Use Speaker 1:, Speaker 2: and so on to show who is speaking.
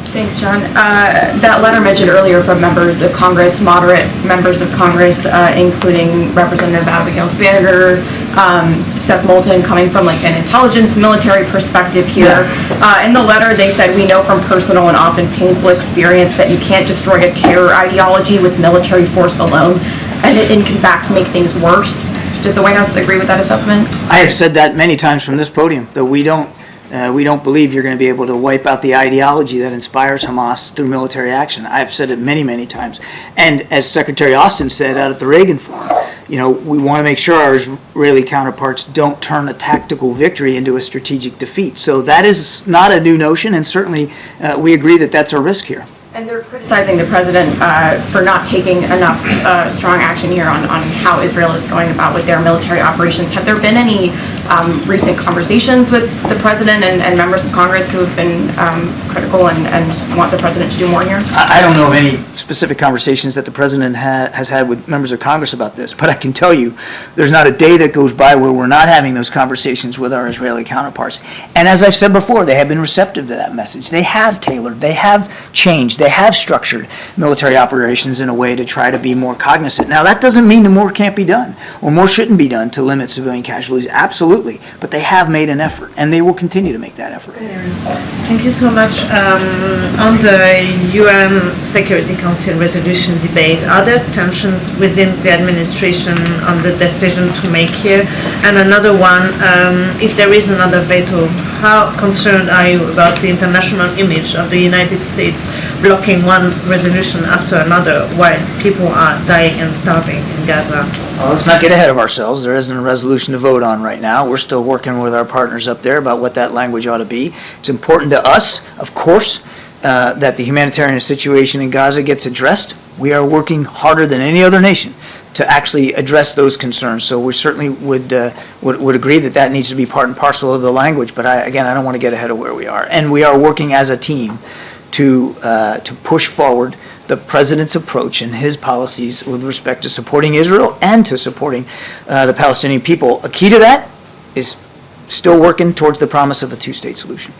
Speaker 1: Thanks, John. That letter mentioned earlier from members of Congress, moderate members of Congress, including Representative Abigail Spanner, Seth Moulton, coming from like an intelligence military perspective here. In the letter, they said, we know from personal and often painful experience that you can't destroy a terror ideology with military force alone, and it in fact make things worse. Does the White House agree with that assessment?
Speaker 2: I have said that many times from this podium, that we don't believe you're going to be able to wipe out the ideology that inspires Hamas through military action. I've said it many, many times. And as Secretary Austin said out at the Reagan Forum, we want to make sure our Israeli counterparts don't turn a tactical victory into a strategic defeat. So that is not a new notion, and certainly we agree that that's a risk here.
Speaker 1: And they're criticizing the president for not taking enough strong action here on how Israel is going about with their military operations. Have there been any recent conversations with the president and members of Congress who have been critical and want the president to do more here?
Speaker 2: I don't know of any specific conversations that the president has had with members of Congress about this, but I can tell you there's not a day that goes by where we're not having those conversations with our Israeli counterparts. And as I've said before, they have been receptive to that message. They have tailored, they have changed, they have structured military operations in a way to try to be more cognizant. Now, that doesn't mean that more can't be done or more shouldn't be done to limit civilian casualties. Absolutely. But they have made an effort, and they will continue to make that effort.
Speaker 3: Thank you so much. On the UN Security Council resolution debate, are there tensions within the administration on the decision to make here? And another one, if there is another veto, how concerned are you about the international image of the United States blocking one resolution after another while people are dying and starving in Gaza?
Speaker 2: Well, let's not get ahead of ourselves. There isn't a resolution to vote on right now. We're still working with our partners up there about what that language ought to be. It's important to us, of course, that the humanitarian situation in Gaza gets addressed. We are working harder than any other nation to actually address those concerns. So we certainly would agree that that needs to be part and parcel of the language. But I don't want to get ahead of where we are. And we are working as a team to push forward the president's approach and his policies with respect to supporting Israel and to supporting the Palestinian people. A key to that is still working towards the promise of a two-state solution.